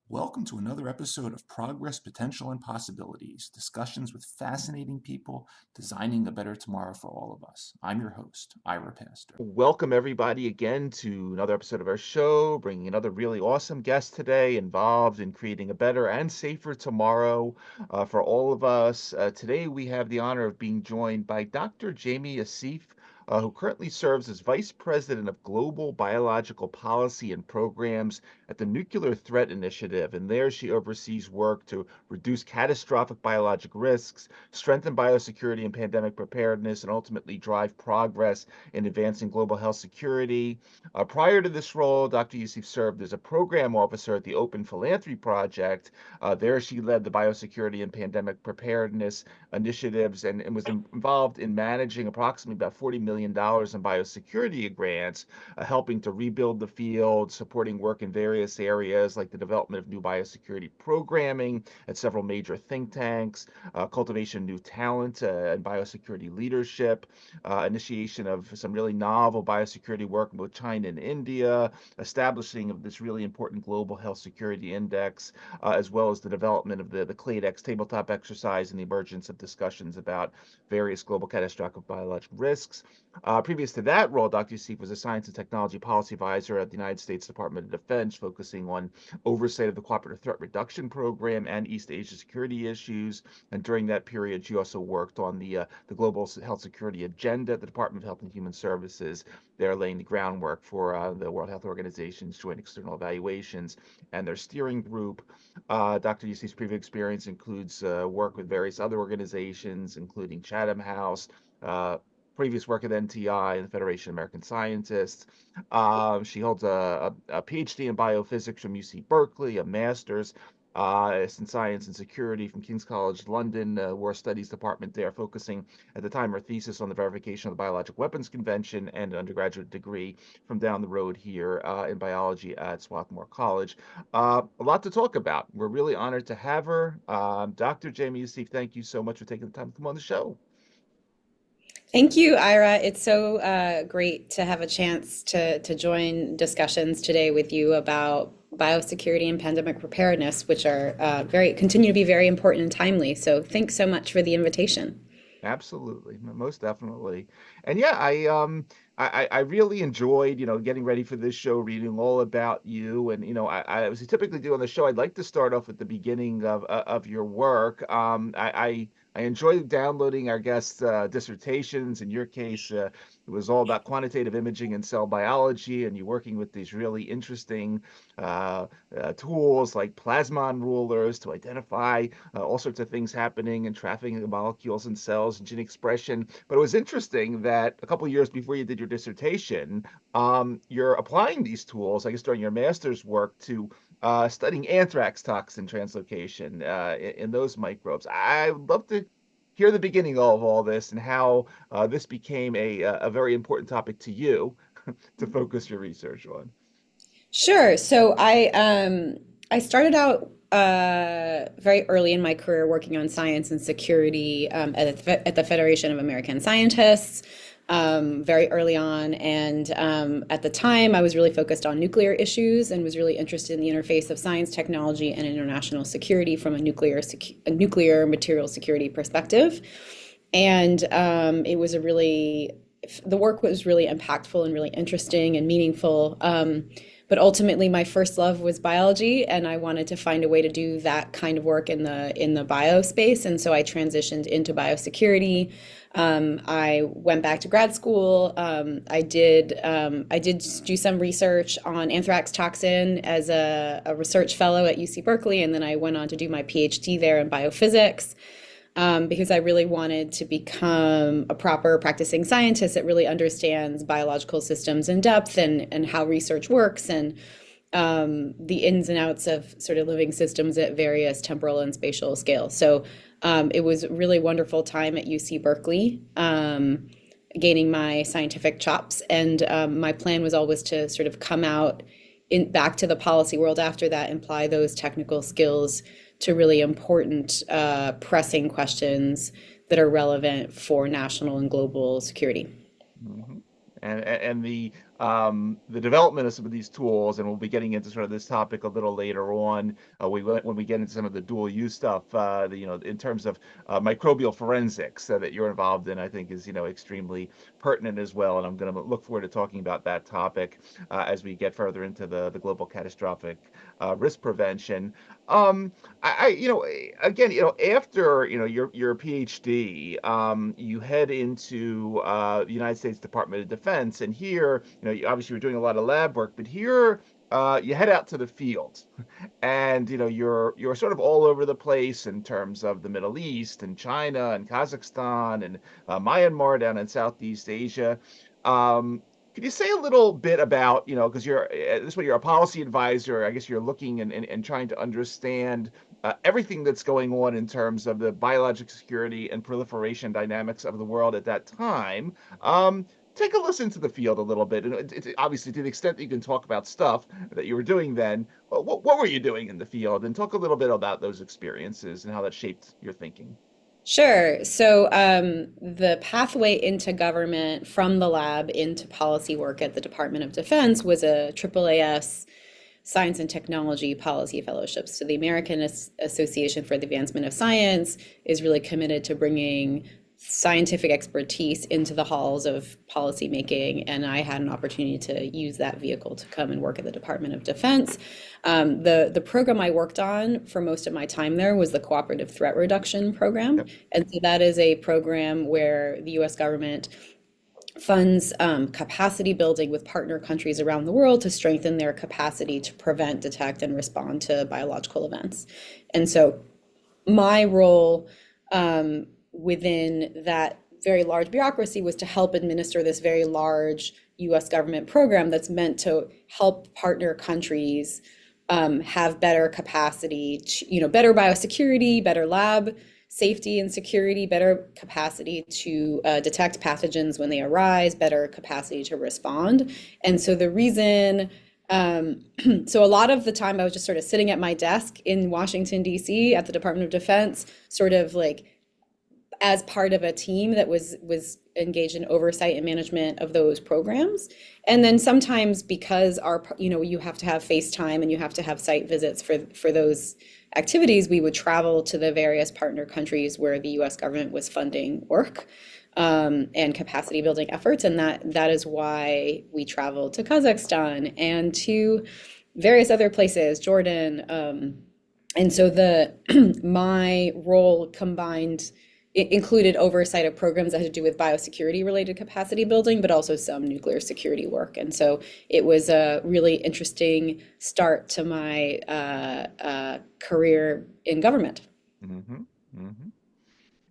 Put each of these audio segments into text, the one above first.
Welcome to another episode of Progress, Potential, and Possibilities, discussions with fascinating people designing a better tomorrow for all of us. I'm your host, Ira Pastor. Welcome everybody again to another episode of our show, bringing another really awesome guest today involved in creating a better and safer tomorrow for all of us. Today we have the honor of being joined by Dr. Jaime Yassif, who currently serves as Vice President of Global Biological Policy and Programs at the Nuclear Threat Initiative. And there she oversees work to reduce catastrophic biologic risks, strengthen biosecurity and pandemic preparedness, and ultimately drive progress in advancing global health security. Prior to this role, Dr. Yassif served as a program officer at the Open Philanthropy Project. There she led the Biosecurity and Pandemic Preparedness initiatives and was involved in managing approximately about $40 million in biosecurity grants, helping to rebuild the field, supporting work in various areas like the development of new biosecurity programming at several major think tanks, cultivation of new talent and biosecurity leadership, initiation of some really novel biosecurity work with China and India, establishing of this really important global health security index, as well as the development of the Clade X tabletop exercise and the emergence of discussions about various global catastrophic biological risks. Previous to that role, Dr. Yassif was a science and technology policy advisor at the United States Department of Defense, focusing on oversight of the Cooperative Threat Reduction Program and East Asia security issues. And during that period, she also worked on the Global Health Security Agenda at the Department of Health and Human Services. They're laying the groundwork for the World Health Organization's Joint External Evaluations and their steering group. Dr. Yassif's previous experience includes work with various other organizations, including Chatham House, previous work at NTI and the Federation of American Scientists. She holds a Ph.D. in biophysics from UC Berkeley, a master's in science and security from King's College London, War Studies Department there, focusing at the time her thesis on the verification of the Biologic Weapons Convention, and an undergraduate degree from down the road here in biology at Swarthmore College. A lot to talk about. We're really honored to have her. Dr. Jaime Yassif, thank you so much for taking the time to come on the show. Thank you, Ira. It's so great to have a chance to join discussions today with you about biosecurity and pandemic preparedness, which are continue to be very important and timely. So thanks so much for the invitation. Absolutely, most definitely. And yeah, I really enjoyed, getting ready for this show, reading all about you. And, I was typically do on the show, I'd like to start off at the beginning of your work. I enjoy downloading our guests' dissertations. In your case, it was all about quantitative imaging and cell biology, and you're working with these really interesting tools like plasmon rulers to identify all sorts of things happening and trafficking of molecules in cells and gene expression. But it was interesting that a couple of years before you did your dissertation, you're applying these tools, I guess during your master's work, to studying anthrax toxin translocation in those microbes. I would love to hear the beginning of all this and how this became a very important topic to you to focus your research on. Sure. So I started out very early in my career working on science and security at the Federation of American Scientists. Very early on. And at the time, I was really focused on nuclear issues and was really interested in the interface of science, technology, and international security from a nuclear material security perspective. And it was the work was really impactful and really interesting and meaningful. But ultimately, my first love was biology, and I wanted to find a way to do that kind of work in the bio space. And so I transitioned into biosecurity. I went back to grad school. I did do some research on anthrax toxin as a research fellow at UC Berkeley, and then I went on to do my PhD there in biophysics, because I really wanted to become a proper practicing scientist that really understands biological systems in depth and how research works and the ins and outs of sort of living systems at various temporal and spatial scales. So it was a really wonderful time at UC Berkeley, gaining my scientific chops. And my plan was always to sort of come out back to the policy world after that, and apply those technical skills to really important, pressing questions that are relevant for national and global security. Mhm. And the development of some of these tools, and we'll be getting into sort of this topic a little later on. When we get into some of the dual use stuff, in terms of microbial forensics that you're involved in, I think is extremely pertinent as well. And I'm going to look forward to talking about that topic as we get further into the global catastrophic risk prevention. Again, after your PhD, you head into the United States Department of Defense, and here, obviously you're doing a lot of lab work, but here you head out to the field, and you're sort of all over the place in terms of the Middle East and China and Kazakhstan and Myanmar down in Southeast Asia. Could you say a little bit about, because you're this way you're a policy advisor, I guess you're looking and trying to understand everything that's going on in terms of the biological security and proliferation dynamics of the world at that time. Take a listen to the field a little bit, and obviously to the extent that you can talk about stuff that you were doing then. What were you doing in the field, and talk a little bit about those experiences and how that shaped your thinking. Sure. So the pathway into government from the lab into policy work at the Department of Defense was a AAAS Science and Technology Policy Fellowship. So the American Association for the Advancement of Science is really committed to bringing scientific expertise into the halls of policymaking, and I had an opportunity to use that vehicle to come and work at the Department of Defense. The program I worked on for most of my time there was the Cooperative Threat Reduction Program, Yep. and so that is a program where the U.S. government funds capacity building with partner countries around the world to strengthen their capacity to prevent, detect, and respond to biological events. And so my role within that very large bureaucracy was to help administer this very large US government program that's meant to help partner countries have better capacity, better biosecurity, better lab safety and security, better capacity to detect pathogens when they arise, better capacity to respond. And so the reason, so a lot of the time I was just sort of sitting at my desk in Washington, D.C. at the Department of Defense, sort of like as part of a team that was engaged in oversight and management of those programs. And then sometimes because you have to have FaceTime and you have to have site visits for those activities, we would travel to the various partner countries where the US government was funding work and capacity building efforts. And that is why we traveled to Kazakhstan and to various other places, Jordan. And so my role combined, it included oversight of programs that had to do with biosecurity related capacity building, but also some nuclear security work. And so it was a really interesting start to my career in government. Mm-hmm. Mm-hmm.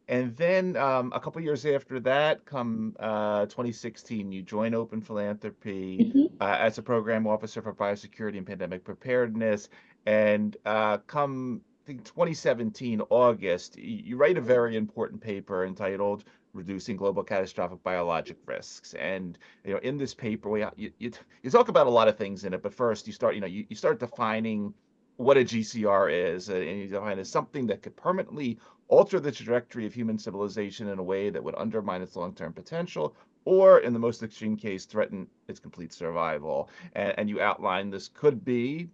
And then a couple years after that, come 2016, you join Open Philanthropy as a program officer for biosecurity and pandemic preparedness. And come, I think, 2017, August, you write a very important paper entitled "Reducing Global Catastrophic Biologic Risks." And in this paper, you talk about a lot of things in it. But first, you start defining what a GCR is, and you define it as something that could permanently alter the trajectory of human civilization in a way that would undermine its long-term potential, or in the most extreme case, threaten its complete survival. And you outline this could be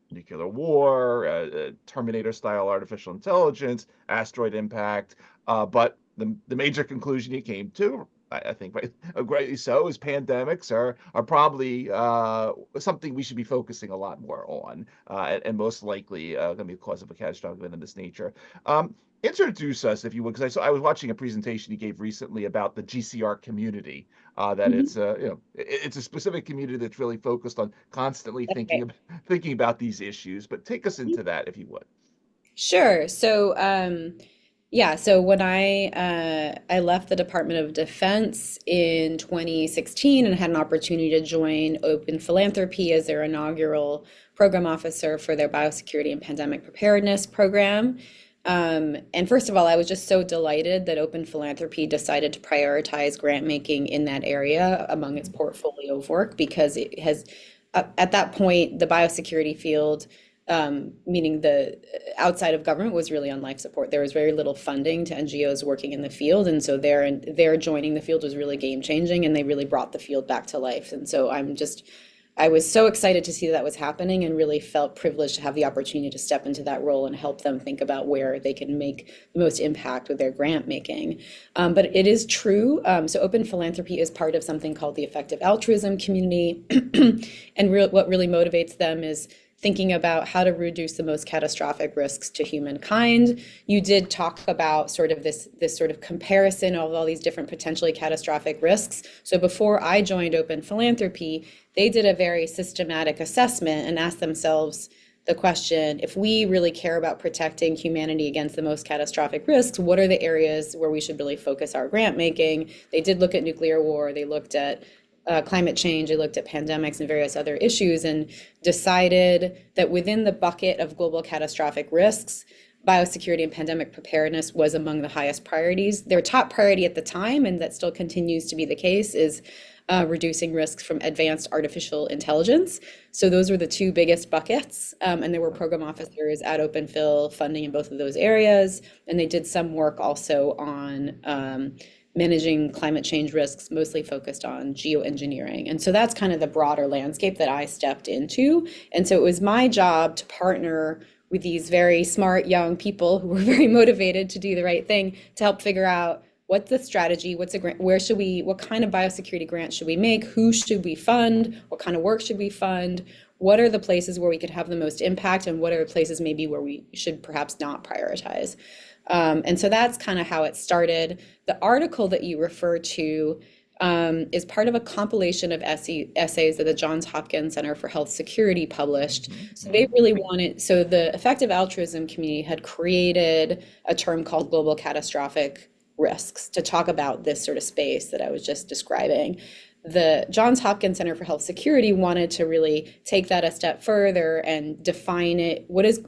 nuclear war, Terminator-style artificial intelligence, asteroid impact. But the major conclusion you came to, I think greatly so, is pandemics are probably something we should be focusing a lot more on, and most likely going to be the cause of a catastrophic event of this nature. Introduce us, if you would, because I was watching a presentation you gave recently about the GCR community. That Mhm. it's it's a specific community that's really focused on constantly That's right. thinking about these issues. But take us into that, if you would. Sure. So, yeah, so when I left the Department of Defense in 2016 and had an opportunity to join Open Philanthropy as their inaugural program officer for their Biosecurity and Pandemic Preparedness program. And first of all, I was just so delighted that Open Philanthropy decided to prioritize grant making in that area among its portfolio of work because it has, at that point, the biosecurity field, meaning the outside of government, was really on life support. There was very little funding to NGOs working in the field, and so their joining the field was really game changing, and they really brought the field back to life. And so I was so excited to see that was happening, and really felt privileged to have the opportunity to step into that role and help them think about where they can make the most impact with their grant making. But it is true. So Open Philanthropy is part of something called the Effective Altruism Community, and what really motivates them is thinking about how to reduce the most catastrophic risks to humankind. You did talk about sort of this sort of comparison of all these different potentially catastrophic risks. So before I joined Open Philanthropy, they did a very systematic assessment and asked themselves the question, if we really care about protecting humanity against the most catastrophic risks, what are the areas where we should really focus our grant making? They did look at nuclear war, they looked at climate change, they looked at pandemics and various other issues, and decided that within the bucket of global catastrophic risks, biosecurity and pandemic preparedness was among the highest priorities. Their top priority at the time, and that still continues to be the case, is reducing risks from advanced artificial intelligence. So those were the two biggest buckets, and there were program officers at Open Phil funding in both of those areas, and they did some work also on managing climate change risks, mostly focused on geoengineering. And so that's kind of the broader landscape that I stepped into. And so it was my job to partner with these very smart young people who were very motivated to do the right thing, to help figure out what's the strategy, what's a grant, what kind of biosecurity grant should we make, who should we fund, what kind of work should we fund, what are the places where we could have the most impact, and what are the places maybe where we should perhaps not prioritize. And so that's kind of how it started. The article that you refer to is part of a compilation of essays that the Johns Hopkins Center for Health Security published. So they really wanted, so the Effective Altruism Community had created a term called global catastrophic risks to talk about this sort of space that I was just describing. The Johns Hopkins Center for Health Security wanted to really take that a step further and define it. What is,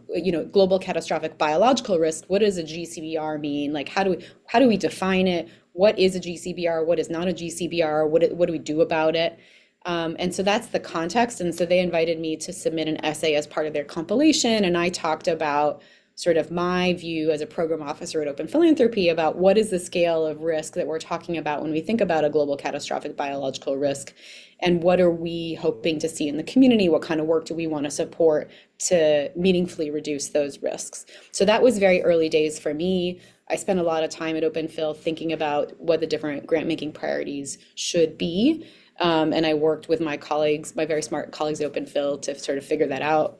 global catastrophic biological risk? What does a GCBR mean? Like, how do we define it? What is a GCBR? What is not a GCBR? What do we do about it? And so that's the context. And so they invited me to submit an essay as part of their compilation. And I talked about sort of my view as a program officer at Open Philanthropy about what is the scale of risk that we're talking about when we think about a global catastrophic biological risk, and what are we hoping to see in the community? What kind of work do we want to support to meaningfully reduce those risks? So that was very early days for me. I spent a lot of time at Open Phil thinking about what the different grant making priorities should be. And I worked with my colleagues, my very smart colleagues at Open Phil, to sort of figure that out.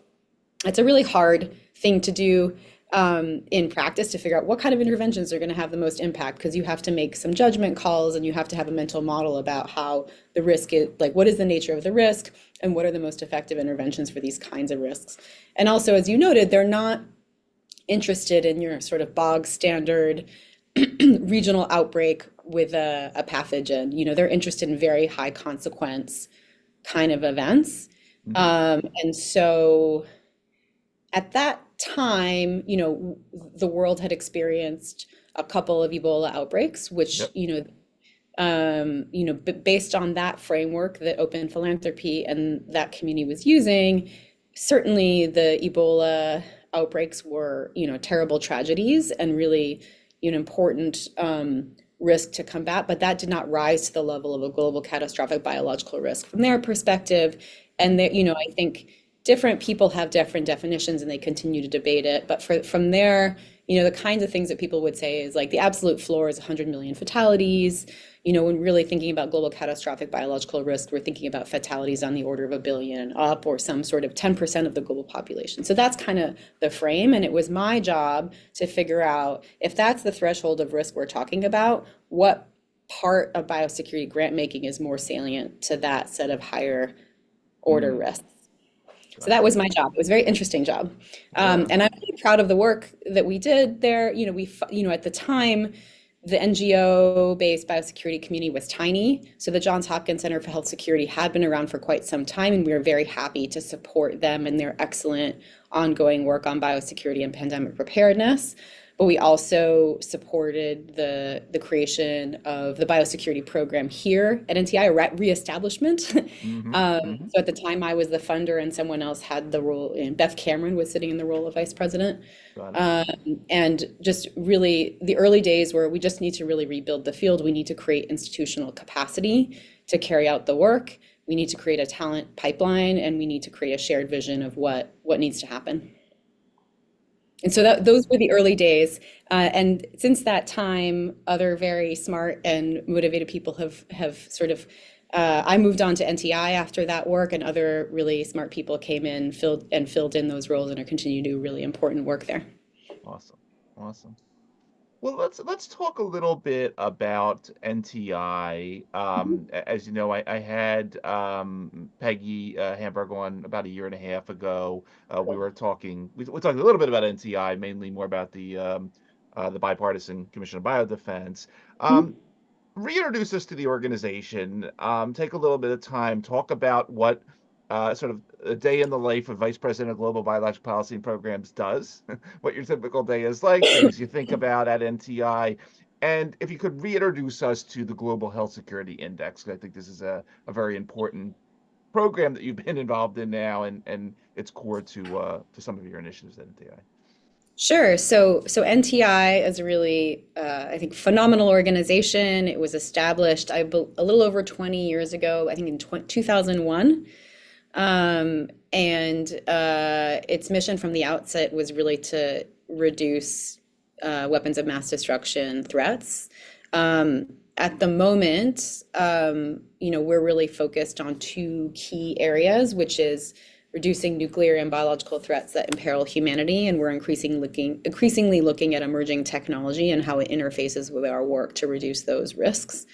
It's a really hard thing to do in practice, to figure out what kind of interventions are going to have the most impact, because you have to make some judgment calls and you have to have a mental model about how the risk is, like what is the nature of the risk and what are the most effective interventions for these kinds of risks. And also, as you noted, they're not interested in your sort of bog standard regional outbreak with a pathogen. They're interested in very high consequence kind of events. And so at that time, the world had experienced a couple of Ebola outbreaks, which, based on that framework that Open Philanthropy and that community was using, certainly the Ebola outbreaks were, terrible tragedies and really an important risk to combat, but that did not rise to the level of a global catastrophic biological risk from their perspective. And that, I think different people have different definitions and they continue to debate it. But from there, the kinds of things that people would say is like the absolute floor is 100 million fatalities. when really thinking about global catastrophic biological risk, we're thinking about fatalities on the order of 1 billion and up, or some sort of 10% of the global population. So that's kind of the frame. And it was my job to figure out, if that's the threshold of risk we're talking about, what part of biosecurity grant making is more salient to that set of higher order risks. So that was my job. It was a very interesting job. And I'm really proud of the work that we did there. At the time, the NGO-based biosecurity community was tiny. So the Johns Hopkins Center for Health Security had been around for quite some time, and we were very happy to support them in their excellent ongoing work on biosecurity and pandemic preparedness. But we also supported the creation of the biosecurity program here at NTI, a reestablishment. So at the time, I was the funder, and someone else had the role, and Beth Cameron was sitting in the role of vice president. And just really, the early days where we just need to really rebuild the field. We need to create institutional capacity to carry out the work. We need to create a talent pipeline, and we need to create a shared vision of what needs to happen. And so those were the early days. And since that time, other very smart and motivated people have sort of, I moved on to NTI after that work, and other really smart people came in, filled in those roles, and are continuing to do really important work there. Awesome. Well, let's talk a little bit about NTI. As you know, I had Peggy Hamburg on about 1.5 years ago. We were talking a little bit about NTI, mainly more about the Bipartisan Commission of Biodefense. Reintroduce us to the organization. Take a little bit of time, talk about what sort of a day in the life of Vice President of Global Biological Policy and Programs does, what your typical day is like, things you think about at NTI, and if you could reintroduce us to the Global Health Security Index, because I think this is a very important program that you've been involved in now, and it's core to some of your initiatives at NTI. Sure. So NTI is a really, I think, phenomenal organization. It was established a little over 20 years ago, I think in 2001. And its mission from the outset was really to reduce weapons of mass destruction threats. At the moment, we're really focused on 2 key areas, which is reducing nuclear and biological threats that imperil humanity, and we're increasingly looking at emerging technology and how it interfaces with our work to reduce those risks.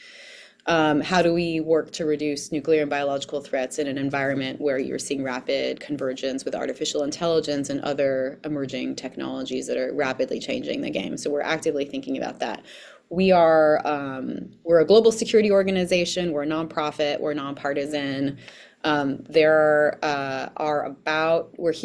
How do we work to reduce nuclear and biological threats in an environment where you're seeing rapid convergence with artificial intelligence and other emerging technologies that are rapidly changing the game? So we're actively thinking about that. We're a global security organization. We're a nonprofit. We're nonpartisan. We're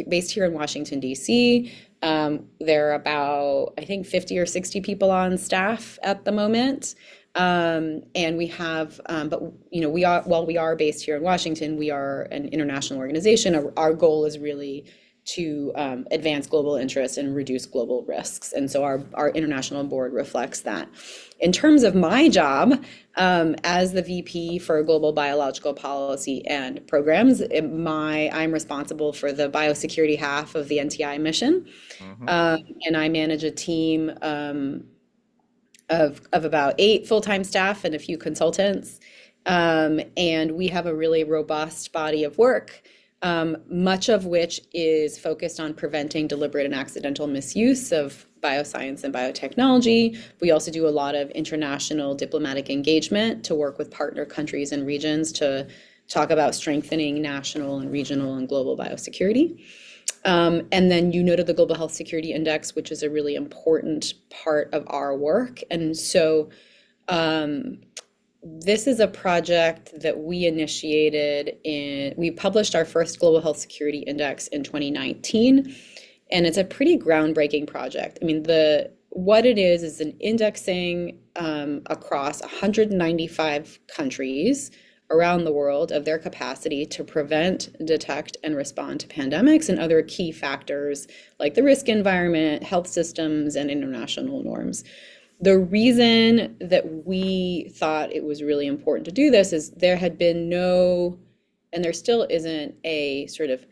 based here in Washington, D.C. There are about, I think, 50 or 60 people on staff at the moment. And we have, while we are based here in Washington, we are an international organization. Our goal is really to advance global interests and reduce global risks. And so our international board reflects that. In terms of my job, as the VP for Global Biological Policy and Programs, I'm responsible for the biosecurity half of the NTI mission. And I manage a team of about 8 full-time staff and a few consultants. And we have a really robust body of work, much of which is focused on preventing deliberate and accidental misuse of bioscience and biotechnology. We also do a lot of international diplomatic engagement to work with partner countries and regions to talk about strengthening national and regional and global biosecurity. And then you noted the Global Health Security Index, which is a really important part of our work. And so this is a project that we initiated we published our first Global Health Security Index in 2019, and it's a pretty groundbreaking project. I mean, what it is an indexing across 195 countries around the world of their capacity to prevent, detect, and respond to pandemics and other key factors like the risk environment, health systems, and international norms. The reason that we thought it was really important to do this is there had been no, and there still isn't, a sort of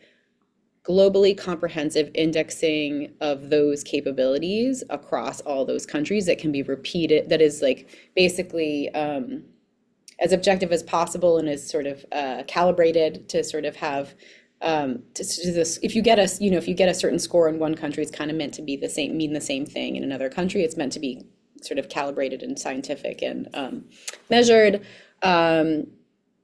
globally comprehensive indexing of those capabilities across all those countries that can be repeated, that is like basically as objective as possible and as sort of calibrated to sort of have to this. If you get a if you get a certain score in one country, it's kind of meant to be the same, mean the same thing in another country. It's meant to be sort of calibrated and scientific and measured, and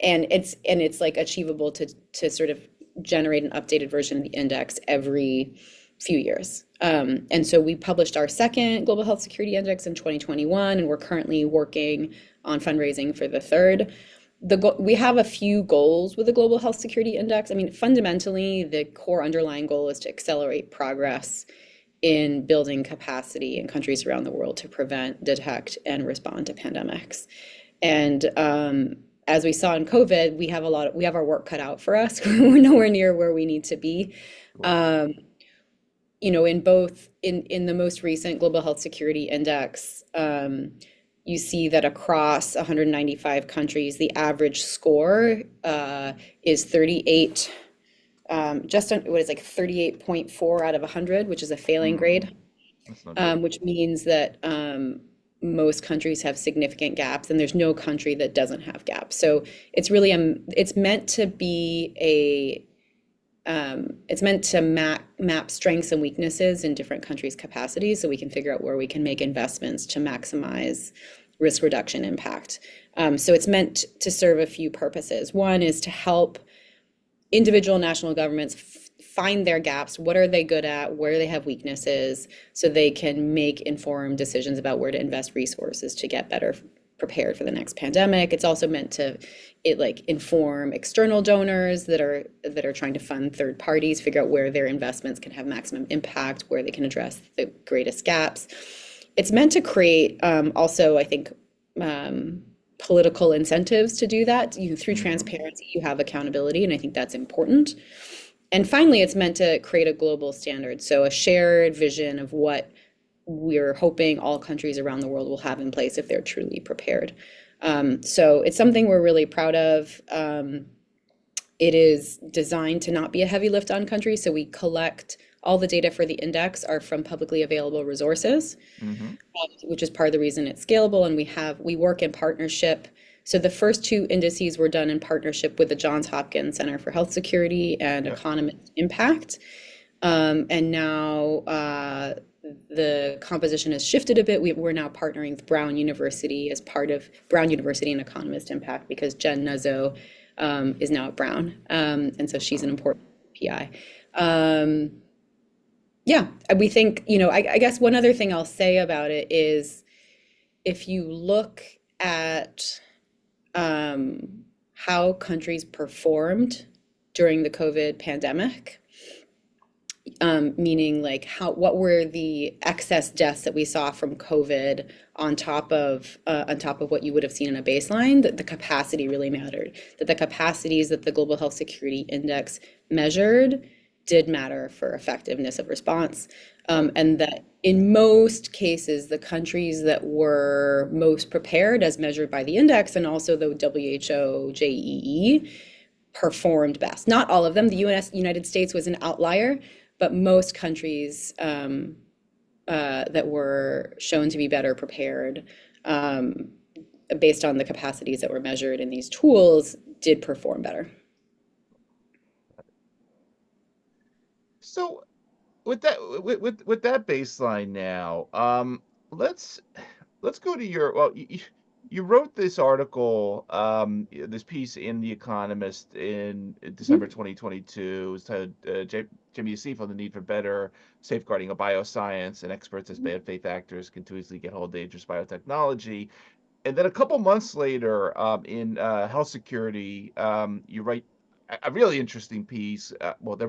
it's like achievable to sort of generate an updated version of the index every few years. And so we published our second Global Health Security Index in 2021, and we're currently working on fundraising for the third. We have a few goals with the Global Health Security Index. I mean, fundamentally, the core underlying goal is to accelerate progress in building capacity in countries around the world to prevent, detect, and respond to pandemics. And as we saw in COVID, we have our work cut out for us. We're nowhere near where we need to be. In the most recent Global Health Security Index, you see that across 195 countries, the average score is 38, just on what is like 38.4 out of 100, which is a failing grade, which means that most countries have significant gaps, and there's no country that doesn't have gaps. So it's really it's meant to be it's meant to map strengths and weaknesses in different countries' capacities, so we can figure out where we can make investments to maximize risk reduction impact. So it's meant to serve a few purposes. One is to help individual national governments find their gaps. What are they good at? Where they have weaknesses, so they can make informed decisions about where to invest resources to get better prepared for the next pandemic. It's also meant to inform external donors that are trying to fund third parties, figure out where their investments can have maximum impact, where they can address the greatest gaps. It's meant to create also, I think, political incentives to do that. Through transparency, you have accountability, and I think that's important. And finally, it's meant to create a global standard, so a shared vision of what we're hoping all countries around the world will have in place if they're truly prepared. So it's something we're really proud of. It is designed to not be a heavy lift on countries, so we collect all the data for the index are from publicly available resources, which is part of the reason it's scalable. And we work in partnership. So the first two indices were done in partnership with the Johns Hopkins Center for Health Security and Economist Impact. And now the composition has shifted a bit. We're now partnering with Brown University as part of Brown University and Economist Impact, because Jen Nuzzo is now at Brown. And so she's an important PI. We think, I guess one other thing I'll say about it is, if you look at how countries performed during the COVID pandemic, meaning what were the excess deaths that we saw from COVID on top of what you would have seen in a baseline, that the capacity really mattered, that the capacities that the Global Health Security Index measured did matter for effectiveness of response, and that in most cases, the countries that were most prepared, as measured by the index and also the WHO JEE, performed best. Not all of them. The United States was an outlier, but most countries that were shown to be better prepared based on the capacities that were measured in these tools did perform better. So with that baseline now, let's go to your, you wrote this article, this piece in The Economist in December 2022. It's titled Jaime Yassif on the need for better safeguarding of bioscience, and experts as bad faith actors continuously get hold of dangerous biotechnology. And then a couple months later, in Health Security, you write a really interesting piece. Well, they're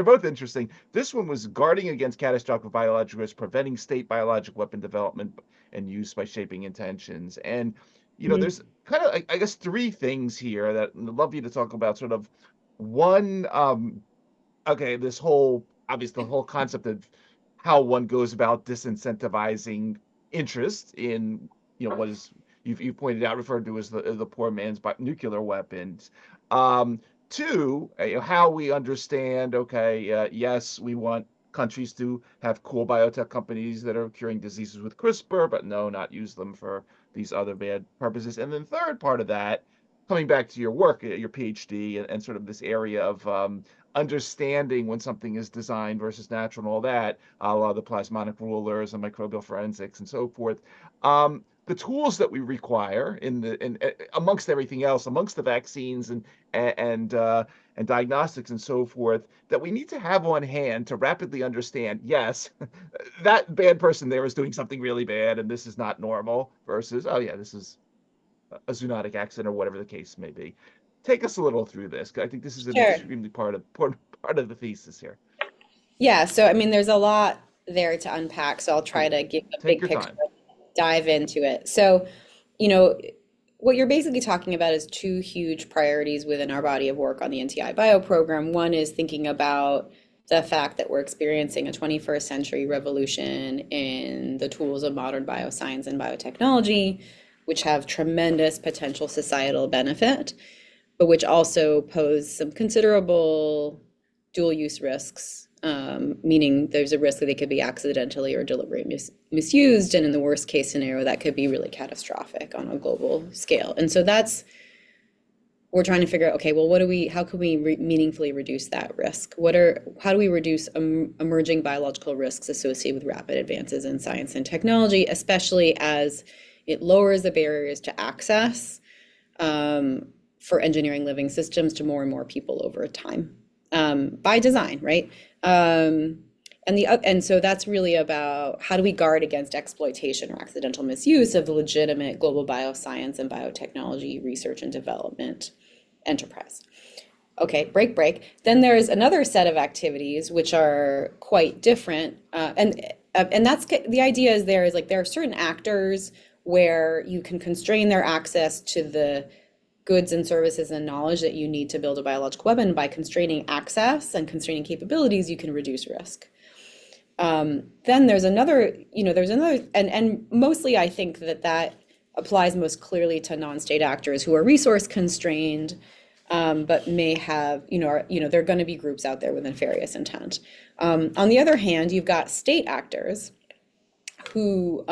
both interesting. This one was guarding against catastrophic biological risk, preventing state biological weapon development and use by shaping intentions. And there's kind of, I guess, three things here that I'd love you to talk about. Sort of one, this whole, obviously, the whole concept of how one goes about disincentivizing interest in what is you've pointed out, referred to as the poor man's nuclear weapons. Two, how we understand, yes, we want countries to have cool biotech companies that are curing diseases with CRISPR, but no, not use them for these other bad purposes. And then third part of that, coming back to your work, your PhD, and sort of this area of understanding when something is designed versus natural and all that, a lot of the plasmonic rulers and microbial forensics and so forth. The tools that we require in amongst everything else, amongst the vaccines and and diagnostics and so forth, that we need to have on hand to rapidly understand, yes, that bad person there is doing something really bad, and this is not normal, versus, oh yeah, this is a zoonotic accident or whatever the case may be. Take us a little through this, 'cause I think this is an Sure. extremely part of the thesis here. Yeah, so I mean, there's a lot there to unpack, so I'll try to give a Take big your picture, time. dive into it. So, you know, what you're basically talking about is two huge priorities within our body of work on the NTI Bio program. One is thinking about the fact that we're experiencing a 21st century revolution in the tools of modern bioscience and biotechnology, which have tremendous potential societal benefit, but which also pose some considerable dual use risks, meaning there's a risk that they could be accidentally or deliberately misused. And in the worst case scenario, that could be really catastrophic on a global scale. And so we're trying to figure out, okay, well, how can we meaningfully reduce that risk? How do we reduce emerging biological risks associated with rapid advances in science and technology, especially as it lowers the barriers to access for engineering living systems to more and more people over time, by design, right? And so that's really about how do we guard against exploitation or accidental misuse of the legitimate global bioscience and biotechnology research and development enterprise. Okay, break. Then there's another set of activities which are quite different, and that's the idea is there are certain actors where you can constrain their access to the goods and services and knowledge that you need to build a biological weapon. By constraining access and constraining capabilities, you can reduce risk. Then there's another, and mostly I think that applies most clearly to non-state actors who are resource constrained, but may have, there are going to be groups out there with nefarious intent. On the other hand, you've got state actors who,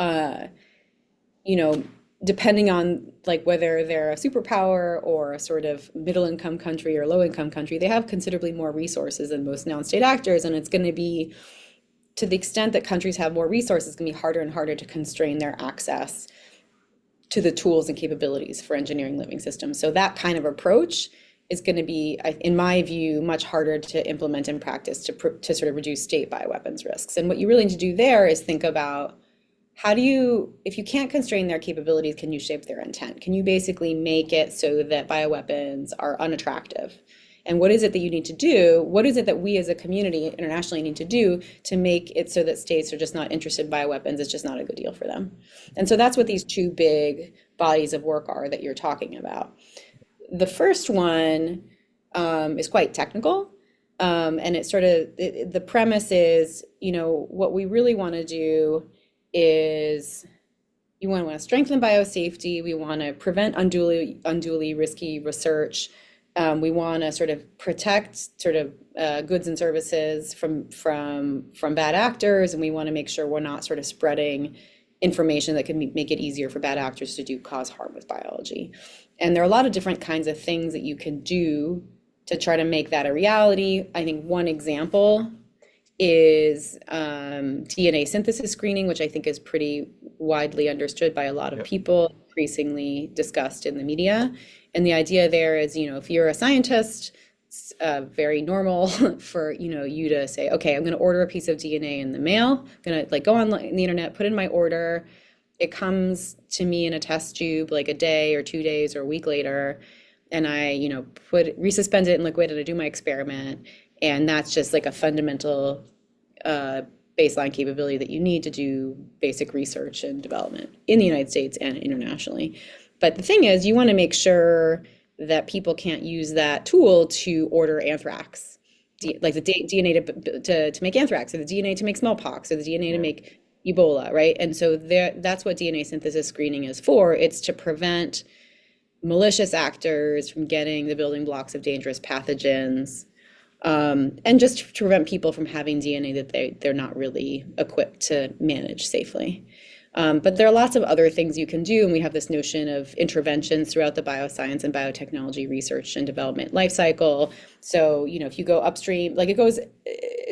depending on whether they're a superpower or a sort of middle income country or low income country, they have considerably more resources than most non-state actors. And it's going to be, to the extent that countries have more resources, it's going to be harder and harder to constrain their access to the tools and capabilities for engineering living systems. So that kind of approach is going to be, in my view, much harder to implement in practice to sort of reduce state bioweapons risks. And what you really need to do there is think about, if you can't constrain their capabilities, can you shape their intent? Can you basically make it so that bioweapons are unattractive? And what is it that you need to do? What is it that we as a community internationally need to do to make it so that states are just not interested in bioweapons? It's just not a good deal for them. And so that's what these two big bodies of work are that you're talking about. The first one is quite technical. And the premise is, what we really want to do is you want to strengthen biosafety. We want to prevent unduly risky research. We want to sort of protect goods and services from bad actors, and we want to make sure we're not sort of spreading information that can make it easier for bad actors to cause harm with biology. And there are a lot of different kinds of things that you can do to try to make that a reality. I think one example is DNA synthesis screening, which I think is pretty widely understood by a lot of people, increasingly discussed in the media. And the idea there is, if you're a scientist, it's very normal for you to say, okay, I'm going to order a piece of DNA in the mail. I'm going to go on the internet, put in my order. It comes to me in a test tube a day or 2 days or a week later, and I resuspend it in liquid and I do my experiment. And that's just a fundamental baseline capability that you need to do basic research and development in the United States and internationally. But the thing is, you want to make sure that people can't use that tool to order anthrax, like the DNA to make anthrax, or the DNA to make smallpox, or the DNA to make Ebola, right? And so that's what DNA synthesis screening is for. It's to prevent malicious actors from getting the building blocks of dangerous pathogens, and just to prevent people from having DNA that they're not really equipped to manage safely. But there are lots of other things you can do, and we have this notion of interventions throughout the bioscience and biotechnology research and development life cycle. So, if you go upstream,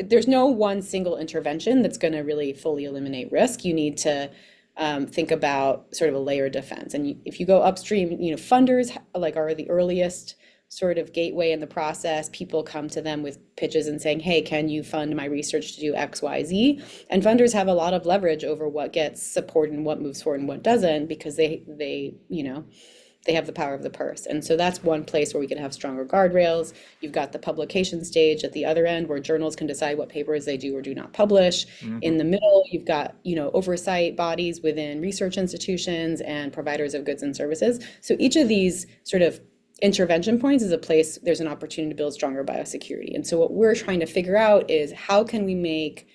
there's no one single intervention that's going to really fully eliminate risk. You need to think about sort of a layered defense. And if you go upstream, funders are the earliest sort of gateway in the process. People come to them with pitches and saying, hey, can you fund my research to do X, Y, Z? And funders have a lot of leverage over what gets support and what moves forward and what doesn't, because they have the power of the purse. And so that's one place where we can have stronger guardrails. You've got the publication stage at the other end, where journals can decide what papers they do or do not publish. In the middle, you've got, oversight bodies within research institutions and providers of goods and services. So each of these sort of intervention points is a place there's an opportunity to build stronger biosecurity. And so what we're trying to figure out is, how can we make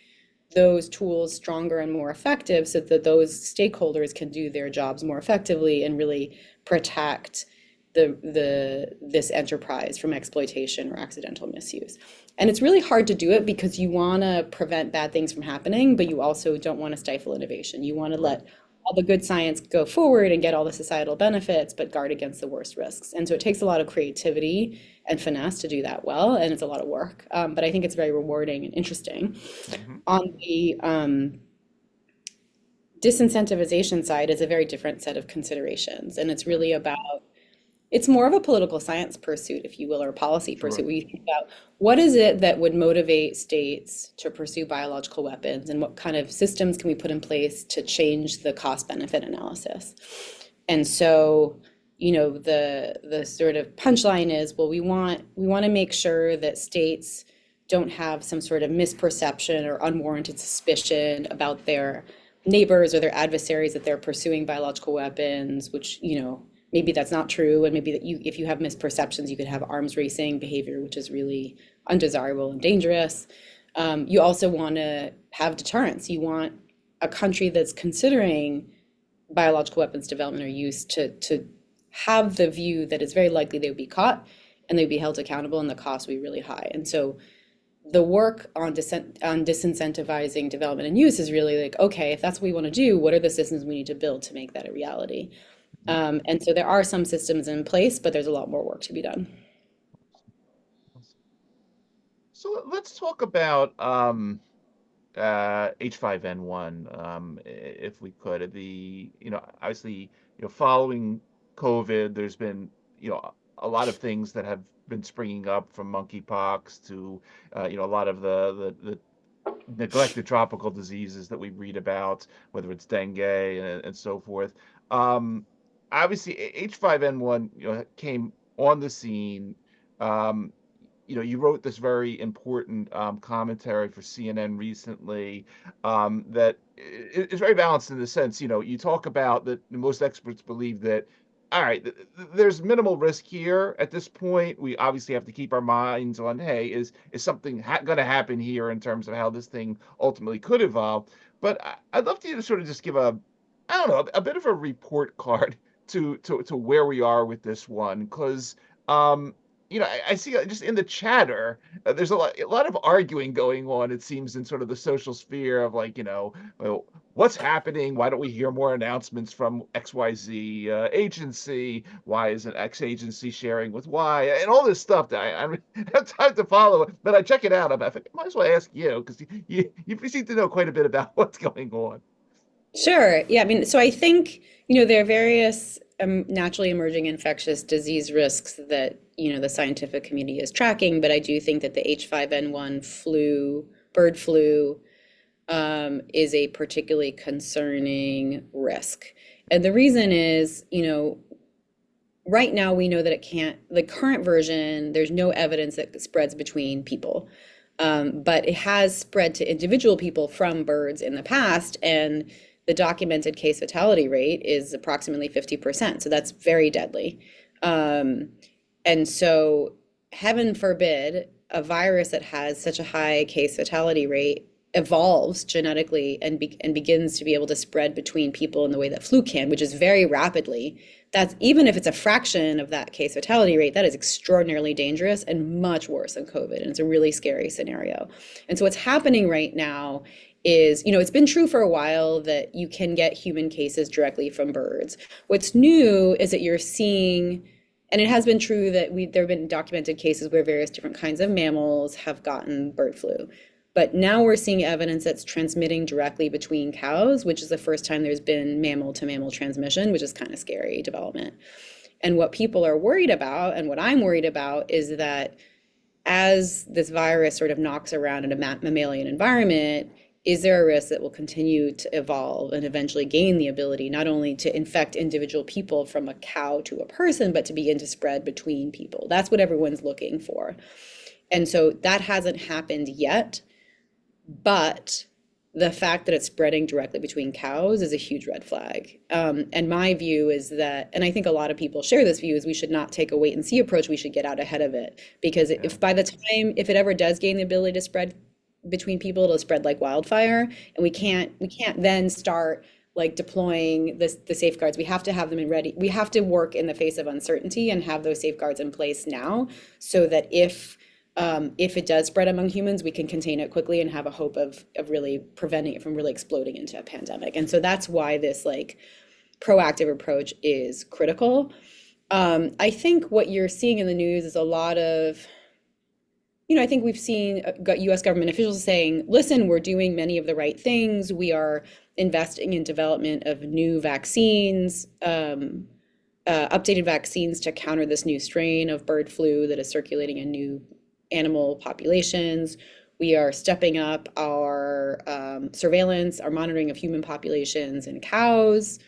those tools stronger and more effective so that those stakeholders can do their jobs more effectively and really protect this enterprise from exploitation or accidental misuse. And it's really hard to do it because you want to prevent bad things from happening, but you also don't want to stifle innovation. You want to let all the good science go forward and get all the societal benefits, but guard against the worst risks. And so it takes a lot of creativity and finesse to do that well, and it's a lot of work. But I think it's very rewarding and interesting. On the disincentivization side is a very different set of considerations, and it's really about, it's more of a political science pursuit, if you will, or a policy pursuit, where you think about what is it that would motivate states to pursue biological weapons, and what kind of systems can we put in place to change the cost-benefit analysis. And so, the sort of punchline is, well, we want to make sure that states don't have some sort of misperception or unwarranted suspicion about their neighbors or their adversaries that they're pursuing biological weapons, which, maybe that's not true, and maybe that if you have misperceptions, you could have arms racing behavior, which is really undesirable and dangerous. You also want to have deterrence. You want a country that's considering biological weapons development or use to have the view that it's very likely they would be caught and they'd be held accountable, and the cost would be really high. And so the work on disincentivizing development and use is really like, okay, if that's what we want to do, what are the systems we need to build to make that a reality? And so there are some systems in place, but there's a lot more work to be done. So let's talk about H5N1, if we could. Obviously, following COVID, there's been, a lot of things that have been springing up, from monkeypox to, a lot of the neglected tropical diseases that we read about, whether it's dengue and so forth. Obviously, H5N1, came on the scene. You wrote this very important commentary for CNN recently that is very balanced in the sense, you talk about that most experts believe that, all right, there's minimal risk here at this point. We obviously have to keep our minds on, hey, is something going to happen here in terms of how this thing ultimately could evolve? But I'd love to sort of just give a bit of a report card to where we are with this one, because I see just in the chatter, there's a lot of arguing going on, it seems, in sort of the social sphere of well, what's happening? Why don't we hear more announcements from XYZ agency? Why isn't X agency sharing with Y? And all this stuff that I don't have time to follow, but I check it out. I think I might as well ask you, because you seem to know quite a bit about what's going on. Sure. Yeah. I mean, so I think, there are various naturally emerging infectious disease risks that, the scientific community is tracking, but I do think that the H5N1 bird flu, is a particularly concerning risk. And the reason is, right now we know that the current version, there's no evidence that it spreads between people. But it has spread to individual people from birds in the past, and the documented case fatality rate is approximately 50%. So that's very deadly. And so heaven forbid a virus that has such a high case fatality rate evolves genetically and begins to be able to spread between people in the way that flu can, which is very rapidly. That's, even if it's a fraction of that case fatality rate, that is extraordinarily dangerous and much worse than COVID. And it's a really scary scenario. And so what's happening right now is, it's been true for a while that you can get human cases directly from birds. What's new is that you're seeing, and it has been true that there have been documented cases where various different kinds of mammals have gotten bird flu. But now we're seeing evidence that's transmitting directly between cows, which is the first time there's been mammal to mammal transmission, which is kind of scary development. And what people are worried about, and what I'm worried about, is that as this virus sort of knocks around in a mammalian environment, is there a risk that will continue to evolve and eventually gain the ability not only to infect individual people from a cow to a person, but to begin to spread between people? That's what everyone's looking for. And so that hasn't happened yet, but the fact that it's spreading directly between cows is a huge red flag. And my view is that, and I think a lot of people share this view, is we should not take a wait and see approach. We should get out ahead of it. Because if by the time, if it ever does gain the ability to spread between people, it'll spread like wildfire. And we can't then start like deploying the safeguards. We have to have them in ready. We have to work in the face of uncertainty and have those safeguards in place now, so that if it does spread among humans, we can contain it quickly and have a hope of really preventing it from really exploding into a pandemic. And so that's why this like proactive approach is critical. I think what you're seeing in the news is a lot of, I think we've seen US government officials saying, listen, we're doing many of the right things. We are investing in development of new vaccines, updated vaccines to counter this new strain of bird flu that is circulating in new animal populations. We are stepping up our surveillance, our monitoring of human populations and cows.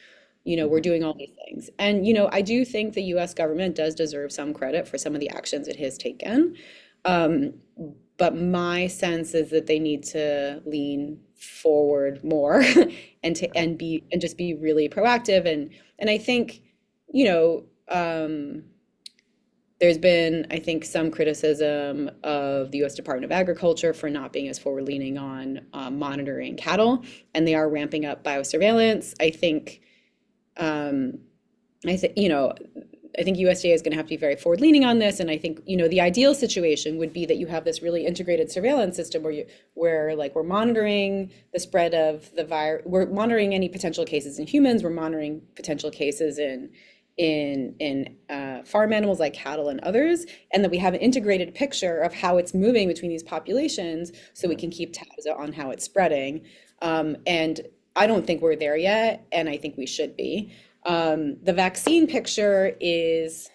We're doing all these things. And, I do think the US government does deserve some credit for some of the actions it has taken. But my sense is that they need to lean forward more and just be really proactive. And I think, there's been, I think, some criticism of the U.S. Department of Agriculture for not being as forward-leaning on monitoring cattle, and they are ramping up biosurveillance. I think USDA is going to have to be very forward-leaning on this, and I think the ideal situation would be that you have this really integrated surveillance system where we're monitoring the spread of the virus, we're monitoring any potential cases in humans, we're monitoring potential cases in farm animals like cattle and others, and that we have an integrated picture of how it's moving between these populations, so we can keep tabs on how it's spreading. And I don't think we're there yet, and I think we should be. The vaccine picture is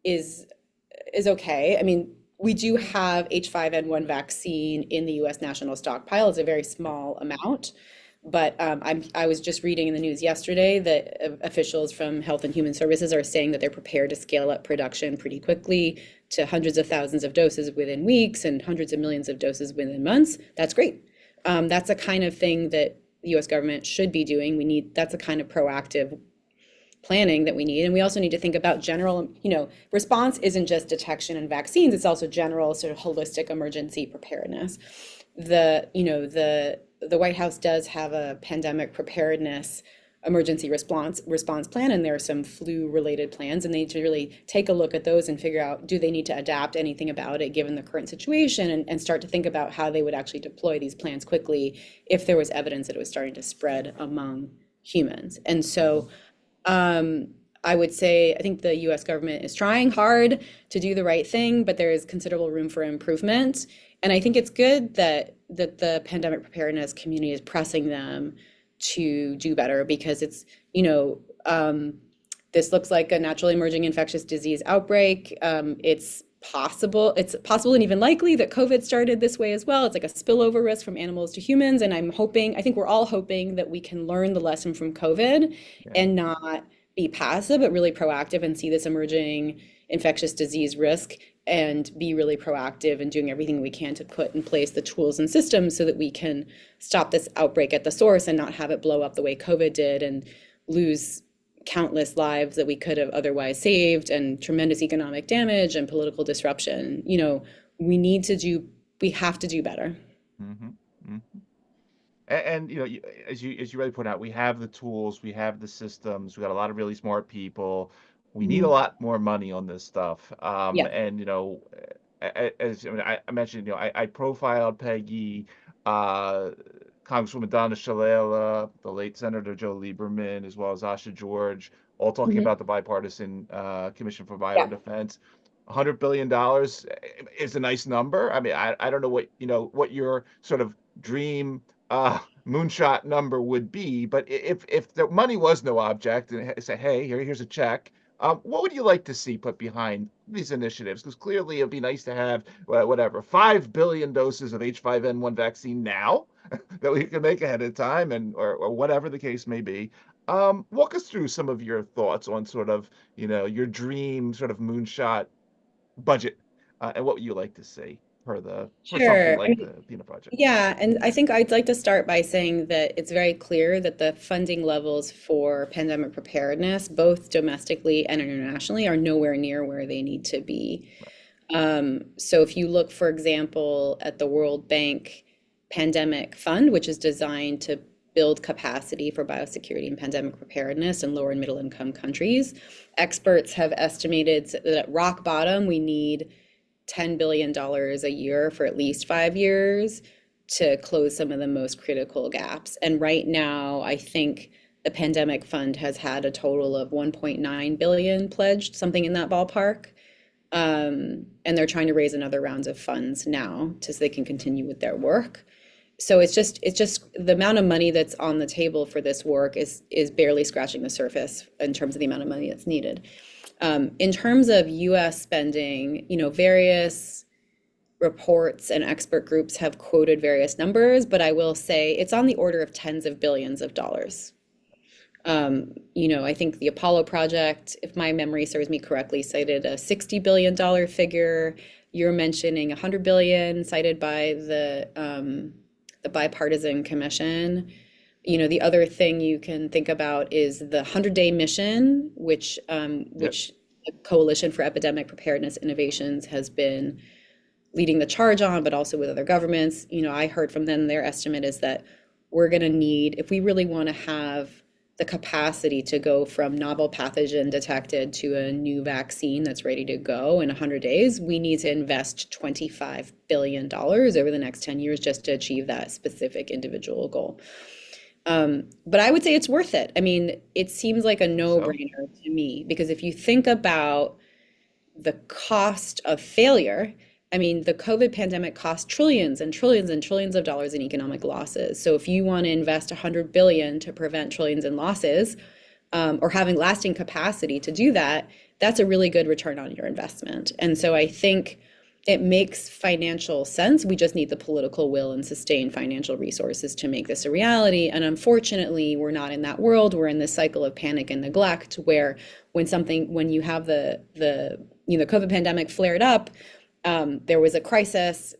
okay. I mean, we do have H5N1 vaccine in the U.S. national stockpile. It's a very small amount. But I was just reading in the news yesterday that officials from Health and Human Services are saying that they're prepared to scale up production pretty quickly to hundreds of thousands of doses within weeks and hundreds of millions of doses within months. That's great. That's a kind of thing that the U.S. government should be doing. That's a kind of proactive planning that we need. And we also need to think about general, response isn't just detection and vaccines, it's also general sort of holistic emergency preparedness. The White House does have a pandemic preparedness emergency response plan, and there are some flu-related plans, and they need to really take a look at those and figure out, do they need to adapt anything about it given the current situation, and start to think about how they would actually deploy these plans quickly if there was evidence that it was starting to spread among humans. And so I would say I think the US government is trying hard to do the right thing, but there is considerable room for improvement. And I think it's good that the pandemic preparedness community is pressing them to do better, because it's, this looks like a naturally emerging infectious disease outbreak. It's possible and even likely that COVID started this way as well. It's like a spillover risk from animals to humans. And I think we're all hoping that we can learn the lesson from COVID and not be passive, but really proactive and see this emerging infectious disease risk and be really proactive in doing everything we can to put in place the tools and systems so that we can stop this outbreak at the source and not have it blow up the way COVID did and lose countless lives that we could have otherwise saved, and tremendous economic damage and political disruption. We have to do better. Mm-hmm. Mm-hmm. And as you really point out, we have the tools, we have the systems, we got a lot of really smart people. We need a lot more money on this stuff. Yeah. And as I mentioned, I profiled Peggy. Congresswoman Donna Shalala, the late Senator Joe Lieberman, as well as Asha George, all talking Mhm. about the bipartisan Commission for Yeah, Biodefense. $100 billion is a nice number. I mean, I don't know what your sort of dream moonshot number would be, but if the money was no object and say, hey, here's a check, what would you like to see put behind these initiatives? Because clearly it'd be nice to have whatever 5 billion doses of H5N1 vaccine now that we can make ahead of time, and or whatever the case may be. Walk us through some of your thoughts on sort of your dream sort of moonshot budget, and what would you like to see for something sure. like the Peanut Project. Yeah, and I think I'd like to start by saying that it's very clear that the funding levels for pandemic preparedness, both domestically and internationally, are nowhere near where they need to be. So if you look, for example, at the World Bank Pandemic Fund, which is designed to build capacity for biosecurity and pandemic preparedness in lower and middle income countries, experts have estimated that at rock bottom, we need $10 billion a year for at least 5 years to close some of the most critical gaps. And right now, I think the pandemic fund has had a total of 1.9 billion pledged, something in that ballpark. And they're trying to raise another rounds of funds now so they can continue with their work. So it's just the amount of money that's on the table for this work is barely scratching the surface in terms of the amount of money that's needed. In terms of US spending, various reports and expert groups have quoted various numbers, but I will say it's on the order of tens of billions of dollars. I think the Apollo project, if my memory serves me correctly, cited a $60 billion figure. You're mentioning 100 billion cited by the bipartisan commission. The other thing you can think about is the 100-day mission, which Yep. the Coalition for Epidemic Preparedness Innovations has been leading the charge on, but also with other governments. I heard from them, their estimate is that we're going to need, if we really want to have the capacity to go from novel pathogen detected to a new vaccine that's ready to go in 100 days, we need to invest $25 billion over the next 10 years just to achieve that specific individual goal. But I would say it's worth it. I mean, it seems like a So, no-brainer to me because if you think about the cost of failure, I mean, the COVID pandemic cost trillions and trillions and trillions of dollars in economic losses. So if you want to invest 100 billion to prevent trillions in losses, or having lasting capacity to do that, that's a really good return on your investment. And so I think it makes financial sense. We just need the political will and sustained financial resources to make this a reality. And unfortunately, we're not in that world. We're in this cycle of panic and neglect where when you have the COVID pandemic flared up, there was a crisis,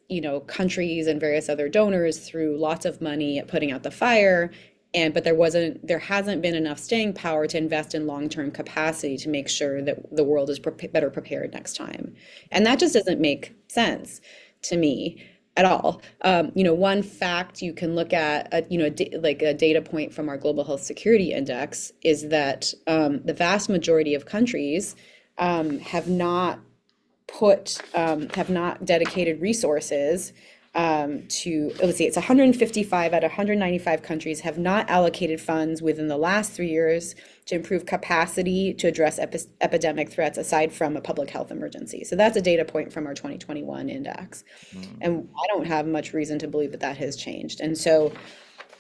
countries and various other donors threw lots of money at putting out the fire. But there hasn't been enough staying power to invest in long-term capacity to make sure that the world is better prepared next time. And that just doesn't make sense to me at all. One fact you can look at, like a data point from our Global Health Security Index is that the vast majority of countries have not dedicated resources to, let's see, it's 155 out of 195 countries have not allocated funds within the last 3 years to improve capacity to address epidemic threats aside from a public health emergency. So that's a data point from our 2021 index. mm, And I don't have much reason to believe that that has changed. And so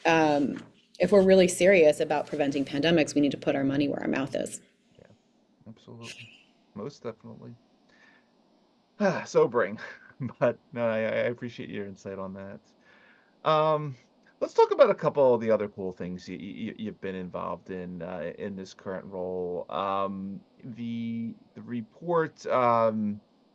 if we're really serious about preventing pandemics, we need to put our money where our mouth is. yeah, absolutely, most definitely. Sobering, but no, I appreciate your insight on that. Um, let's talk about a couple of the other cool things you've been involved in this current role. The report,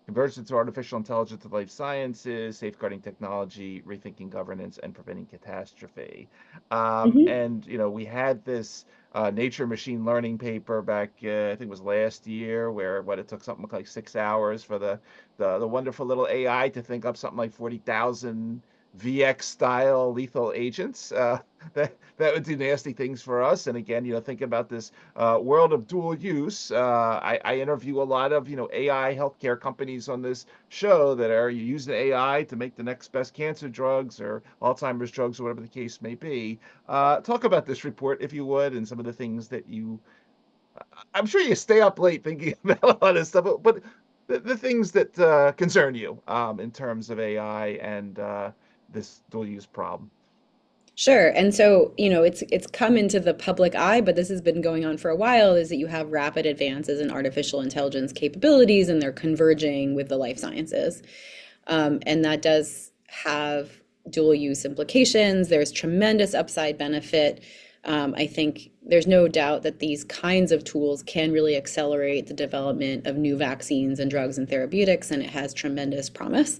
Convergence of Artificial Intelligence and Life Sciences, Safeguarding Technology, Rethinking Governance, and Preventing Catastrophe. Mhm. And we had this Nature Machine Learning paper back, I think it was last year, where it took something like 6 hours for the wonderful little AI to think up something like 40,000 VX style lethal agents. That would do nasty things for us. And again, think about this world of dual use. I interview a lot of AI healthcare companies on this show that are using AI to make the next best cancer drugs or Alzheimer's drugs or whatever the case may be. Talk about this report, if you would, and some of the things that I'm sure you stay up late thinking about a lot of stuff, but the things that concern you in terms of AI and this dual use problem. Sure. And so, it's come into the public eye, but this has been going on for a while, is that you have rapid advances in artificial intelligence capabilities and they're converging with the life sciences. And that does have dual use implications. There's tremendous upside benefit. I think there's no doubt that these kinds of tools can really accelerate the development of new vaccines and drugs and therapeutics, and it has tremendous promise.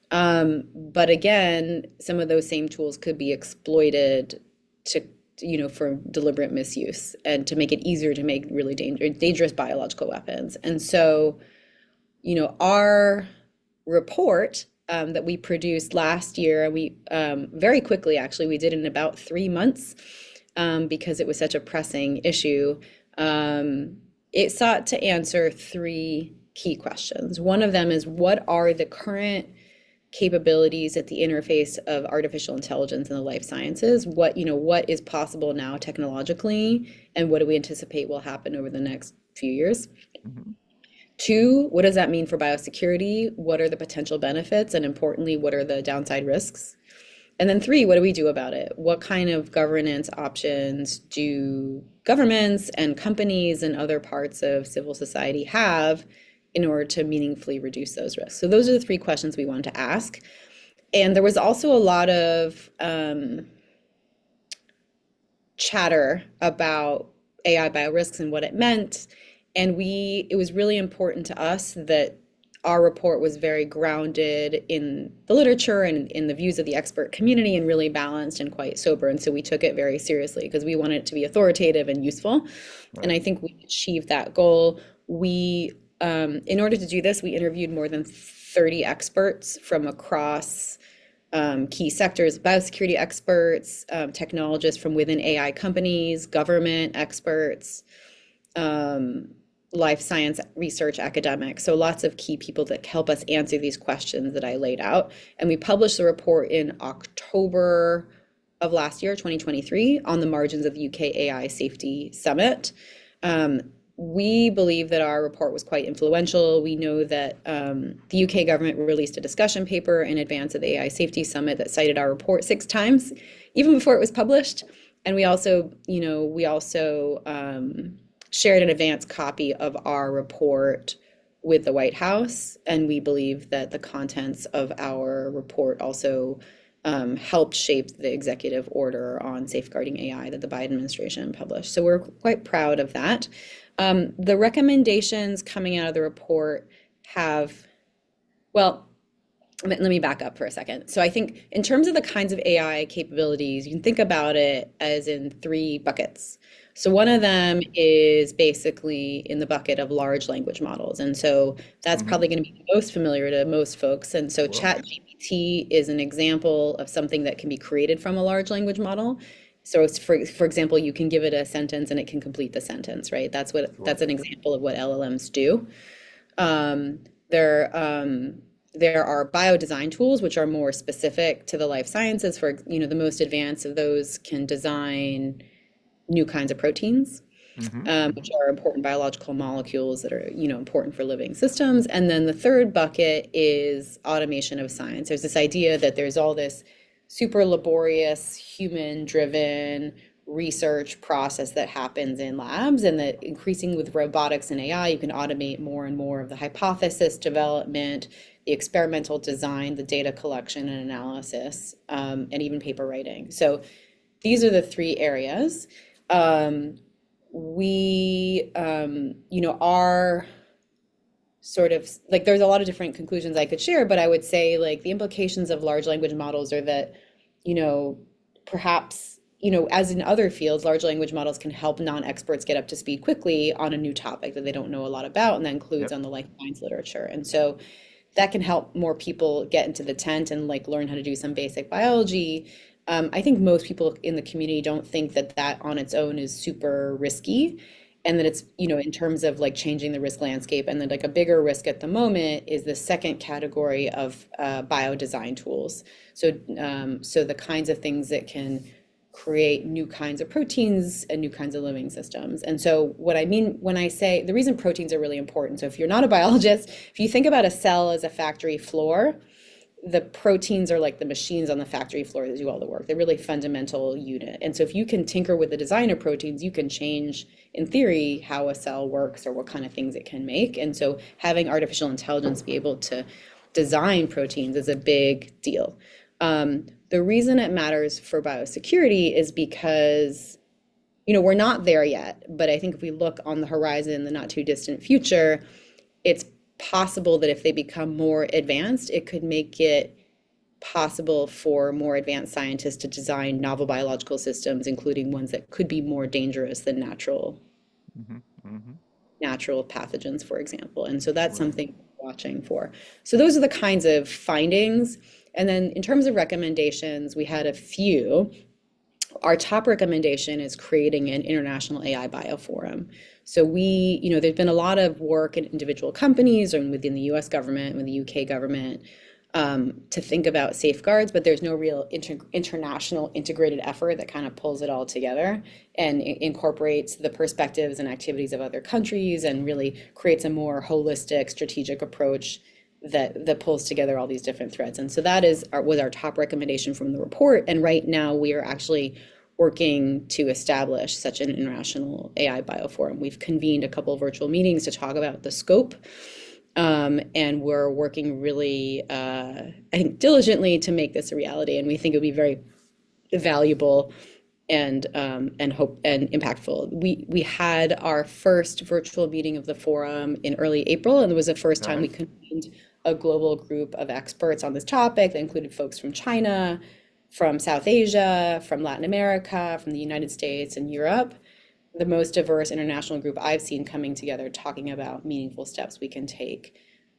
But again, some of those same tools could be exploited for deliberate misuse and to make it easier to make really dangerous biological weapons. And so, our report that we produced last year, we very quickly, actually, we did it in about 3 months because it was such a pressing issue. It sought to answer 3 key questions. One of them is, what are the current capabilities at the interface of artificial intelligence and the life sciences? What is possible now technologically, and what do we anticipate will happen over the next few years? Mm-hmm. 2, what does that mean for biosecurity? What are the potential benefits? And importantly, what are the downside risks? And then 3, what do we do about it? What kind of governance options do governments and companies and other parts of civil society have in order to meaningfully reduce those risks? So those are the 3 questions we wanted to ask. And there was also a lot of chatter about AI biorisks and what it meant. And it was really important to us that our report was very grounded in the literature and in the views of the expert community, and really balanced and quite sober. And so we took it very seriously because we wanted it to be authoritative and useful. Right. And I think we achieved that goal. In order to do this, we interviewed more than 30 experts from across key sectors: biosecurity experts, technologists from within AI companies, government experts, life science research academics. So lots of key people that help us answer these questions that I laid out. And we published the report in October of last year, 2023, on the margins of the UK AI Safety Summit. We believe that our report was quite influential. We know that the UK government released a discussion paper in advance of the AI Safety Summit that cited our report 6 times, even before it was published. And we also shared an advance copy of our report with the White House. And we believe that the contents of our report also helped shape the executive order on safeguarding AI that the Biden administration published. So we're quite proud of that. The recommendations coming out of the report let me back up for a second. So I think in terms of the kinds of AI capabilities, you can think about it as in 3 buckets. So one of them is basically in the bucket of large language models. And so that's probably going to be most familiar to most folks. And so ChatGPT is an example of something that can be created from a large language model. So it's for example, you can give it a sentence and it can complete the sentence, right? That's an example of what LLMs do. There are bio-design tools, which are more specific to the life sciences. The most advanced of those can design new kinds of proteins, which are important biological molecules that are, important for living systems. And then the third bucket is automation of science. There's this idea that there's all this super laborious, human-driven research process that happens in labs, and that increasing with robotics and AI, you can automate more and more of the hypothesis development, the experimental design, the data collection and analysis, and even paper writing. So these are the 3 areas. We are sort of like, there's a lot of different conclusions I could share, but I would say like the implications of large language models are that, perhaps, as in other fields, large language models can help non-experts get up to speed quickly on a new topic that they don't know a lot about, and that includes on the life science literature. And so that can help more people get into the tent and like learn how to do some basic biology. I think most people in the community don't think that that on its own is super risky, and that it's, in terms of like changing the risk landscape. And then like a bigger risk at the moment is the second category of biodesign tools. So the kinds of things that can create new kinds of proteins and new kinds of living systems. And so what I mean when I say the reason proteins are really important, so if you're not a biologist, if you think about a cell as a factory floor, the proteins are like the machines on the factory floor that do all the work. They're really fundamental unit. And so if you can tinker with the design of proteins, you can change, in theory, how a cell works or what kind of things it can make. And so having artificial intelligence be able to design proteins is a big deal. The reason it matters for biosecurity is because, we're not there yet, but I think if we look on the horizon in the not too distant future, it's possible that if they become more advanced, it could make it possible for more advanced scientists to design novel biological systems, including ones that could be more dangerous than natural pathogens, for example. And so that's something we're watching for. So those are the kinds of findings. And then in terms of recommendations, we had a few. Our top recommendation is creating an international AI bioforum. So there's been a lot of work in individual companies and within the US government, with the UK government, to think about safeguards, but there's no real international integrated effort that kind of pulls it all together and incorporates the perspectives and activities of other countries and really creates a more holistic strategic approach that pulls together all these different threads. And so that was our top recommendation from the report. And right now we are actually working to establish such an international AI bioforum. We've convened a couple of virtual meetings to talk about the scope. And we're working really, I think, diligently to make this a reality. And we think it would be very valuable and impactful. We had our first virtual meeting of the forum in early April, and it was the first time we convened a global group of experts on this topic that included folks from China, from South Asia, from Latin America, from the United States and Europe. The most diverse international group I've seen coming together talking about meaningful steps we can take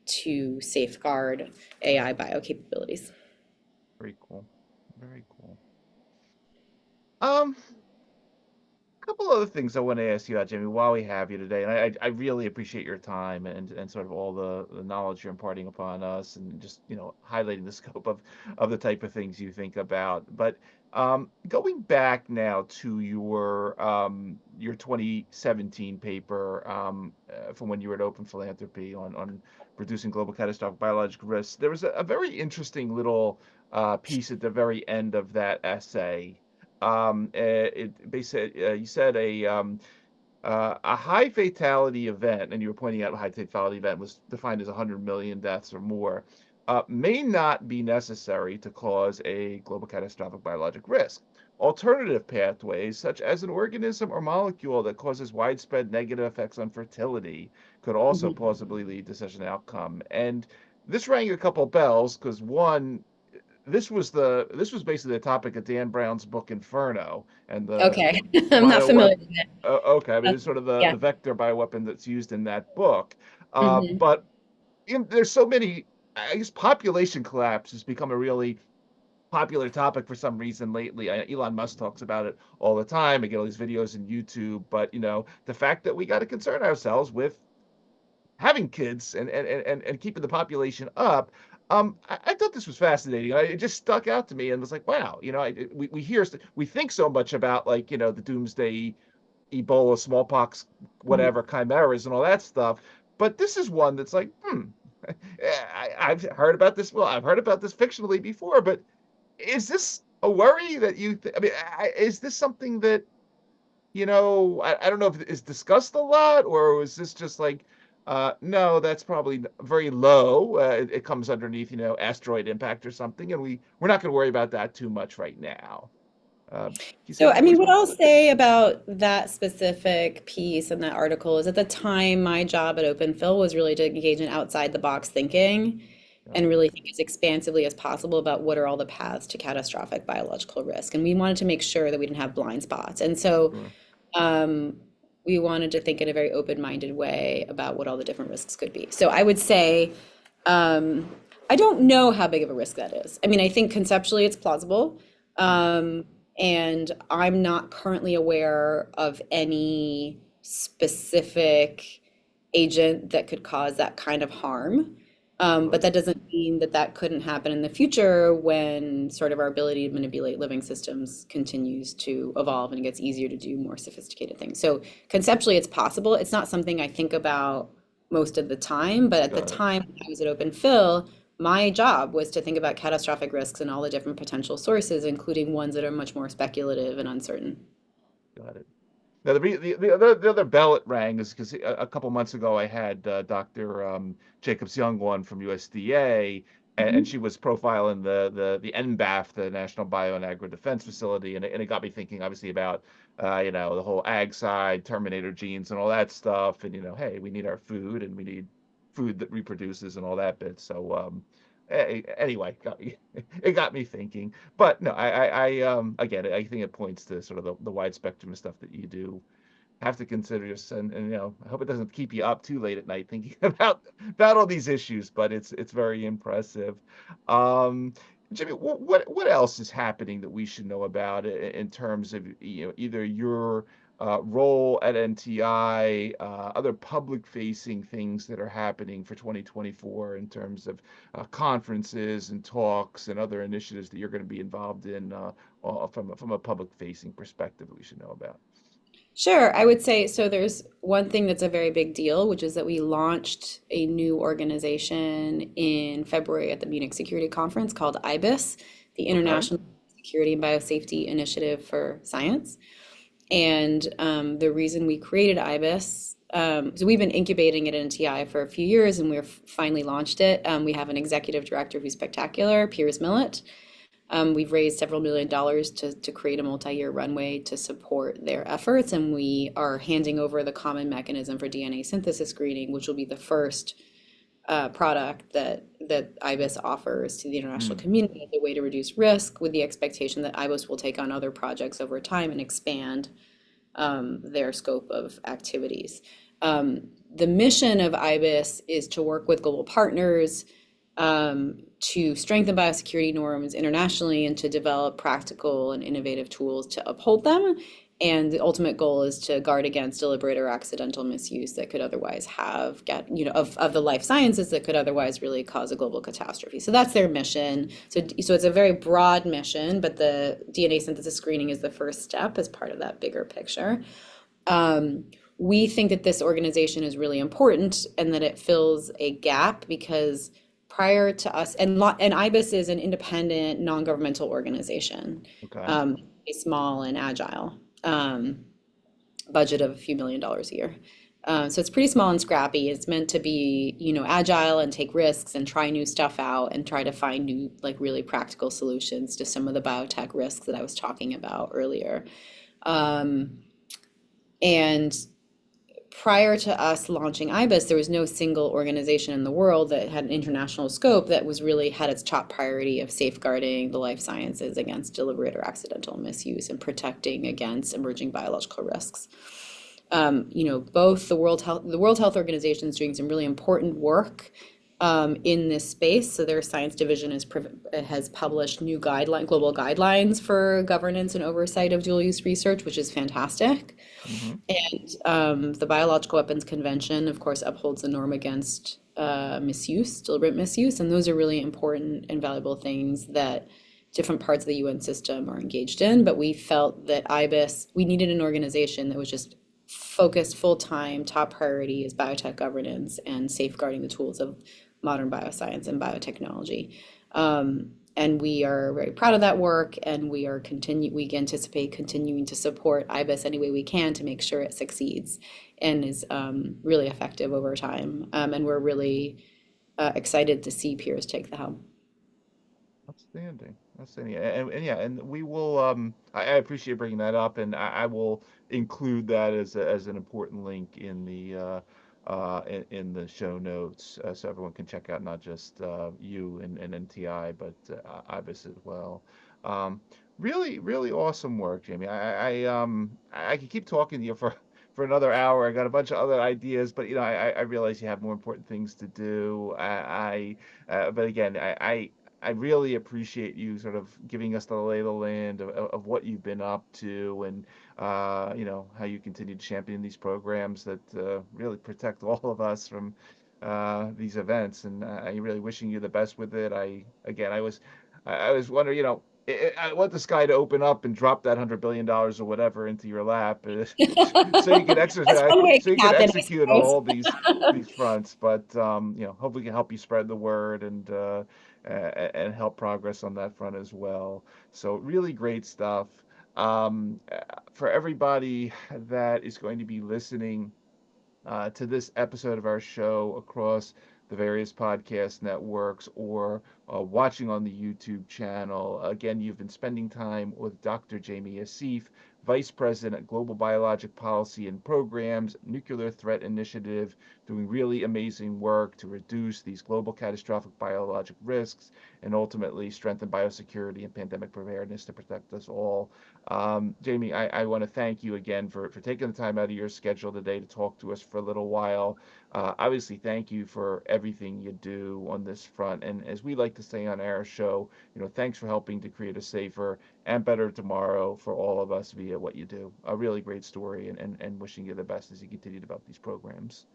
to safeguard AI bio capabilities. Very cool. Very cool. A couple other things I want to ask you about, Jamie, while we have you today, and I really appreciate your time and sort of all the knowledge you're imparting upon us, and just highlighting the scope of the type of things you think about. But going back now to your 2017 paper from when you were at Open Philanthropy on reducing global catastrophic biological risks, there was a very interesting little piece at the very end of that essay. It basically you said a high fatality event, and you were pointing out a high fatality event was defined as 100 million deaths or more, may not be necessary to cause a global catastrophic biologic risk. Alternative pathways, such as an organism or molecule that causes widespread negative effects on fertility, could also plausibly lead to such an outcome. And this rang a couple bells because, one, this was basically the topic of Dan Brown's book Inferno, and the Okay, I'm not familiar with it. okay, I mean, it's sort of the vector bioweapon that's used in that book. But there's so many. I guess population collapse has become a really popular topic for some reason lately. Elon Musk talks about it all the time. I get all these videos in YouTube, but the fact that we got to concern ourselves with having kids and keeping the population up. I thought this was fascinating. It just stuck out to me and was like, wow, we think so much about the doomsday Ebola, smallpox, whatever chimeras and all that stuff, but this is one that's like, I've heard about this. Well, I've heard about this fictionally before, but is this a worry that is this something that I don't know if it's discussed a lot, or was this just like, no, that's probably very low. It comes underneath, asteroid impact or something, and we're not going to worry about that too much right now. So, what I'll say about that specific piece in that article is at the time, my job at Open Phil was really to engage in outside the box thinking and really think as expansively as possible about what are all the paths to catastrophic biological risk. And we wanted to make sure that we didn't have blind spots. And so we wanted to think in a very open-minded way about what all the different risks could be. So I would say Um, I don't know how big of a risk that is. I mean, I think conceptually it's plausible. Um, and I'm not currently aware of any specific agent that could cause that kind of harm. But Right. that doesn't mean that that couldn't happen in the future when sort of our ability to manipulate living systems continues to evolve and it gets easier to do more sophisticated things. So conceptually, it's possible. It's not something I think about most of the time, but at the Got it. time when I was at Open Phil, my job was to think about catastrophic risks and all the different potential sources, including ones that are much more speculative and uncertain. Got it. Now, the other bell it rang is because a couple months ago I had Dr. Jacobs Young on from USDA, and Mhm. she was profiling the NBAF, the National Bio and Agro Defense Facility, and it got me thinking, obviously, about the whole ag side, Terminator genes, and all that stuff, and hey, we need our food, and we need food that reproduces, and all that bit. So, anyway, it got me thinking. But no, again, I think it points to sort of the wide spectrum of stuff that you do have to consider this, and I hope it doesn't keep you up too late at night thinking about all these issues, but it's very impressive. Jimmy, what else is happening that we should know about in terms of either your role at NTI, other public facing things that are happening for 2024 in terms of conferences and talks and other initiatives that you're going to be involved in from a public facing perspective that we should know about? Sure, I would say so. There's one thing that's a very big deal, which is that we launched a new organization in February at the Munich Security Conference called IBIS, the Okay. International Security and Biosafety Initiative for Science. And the reason we created IBIS, so we've been incubating it at NTI for a few years, and we've finally launched it. We have an executive director who's spectacular, Piers Millett. We've raised several $1 million to create a multi-year runway to support their efforts, and we are handing over the common mechanism for DNA synthesis screening, which will be the first product that IBIS offers to the international Hmm. community as a way to reduce risk, with the expectation that IBIS will take on other projects over time and expand their scope of activities. The mission of IBIS is to work with global partners to strengthen biosecurity norms internationally and to develop practical and innovative tools to uphold them. And the ultimate goal is to guard against deliberate or accidental misuse that could otherwise of the life sciences that could otherwise really cause a global catastrophe. So that's their mission. So it's a very broad mission, but the DNA synthesis screening is the first step as part of that bigger picture. Um, we think that this organization is really important and that it fills a gap because prior to us, and IBIS is an independent, non-governmental organization, Okay. um, small and agile, budget of a few $1 million a year. So it's pretty small and scrappy. It's meant to be, agile and take risks and try new stuff out and try to find new, like really practical solutions to some of the biotech risks that I was talking about earlier. Um, and prior to us launching IBIS, there was no single organization in the world that had an international scope that was really had its top priority of safeguarding the life sciences against deliberate or accidental misuse and protecting against emerging biological risks. Both the World Health Organization is doing some really important work in this space. So their science division has published new global guidelines for governance and oversight of dual use research, which is fantastic. Hmm. And the Biological Weapons Convention, of course, upholds the norm against misuse, deliberate misuse, and those are really important and valuable things that different parts of the UN system are engaged in. But we felt that IBIS, we needed an organization that was just focused full-time, top priority is biotech governance and safeguarding the tools of modern bioscience and biotechnology. And we are very proud of that work, and we anticipate continuing to support IBIS any way we can to make sure it succeeds and is really effective over time. And we're really excited to see peers take the helm. Outstanding. Outstanding. And yeah, and we will I appreciate bringing that up, and I will include that as an important link in in the show notes, so everyone can check out not just you and NTI, but IBIS as well. Um, really awesome work, Jamie. I could keep talking to you for for another hour. I got a bunch of other ideas, but I realize you have more important things to do. But again, I really appreciate you sort of giving us the lay of the land of what you've been up to, and how you continue to champion these programs that really protect all of us from these events. And I really wishing you the best with it. I was wondering, I want the sky to open up and drop that $100 billion or whatever into your lap, so you can That's exercise, one way it so you can can happen, I execute on all suppose. these fronts. But hopefully, we can help you spread the word and help progress on that front as well. So really great stuff. For everybody that is going to be listening to this episode of our show across the various podcast networks or watching on the YouTube channel. Again, you've been spending time with Dr. Jaime Yassif, Vice President, Global Biologic Policy and Programs, Nuclear Threat Initiative, doing really amazing work to reduce these global catastrophic biologic risks and ultimately strengthen biosecurity and pandemic preparedness to protect us all. Jaime, I want to thank you again for taking the time out of your schedule today to talk to us for a little while. Obviously, thank you for everything you do on this front. And as we like to say on our show, thanks for helping to create a safer and better tomorrow for all of us via what you do. A really great story, and wishing you the best as you continue to develop these programs.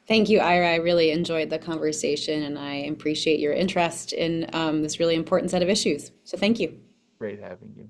Thank you, Ira. I really enjoyed the conversation and I appreciate your interest in this really important set of issues. So thank you. Great having you.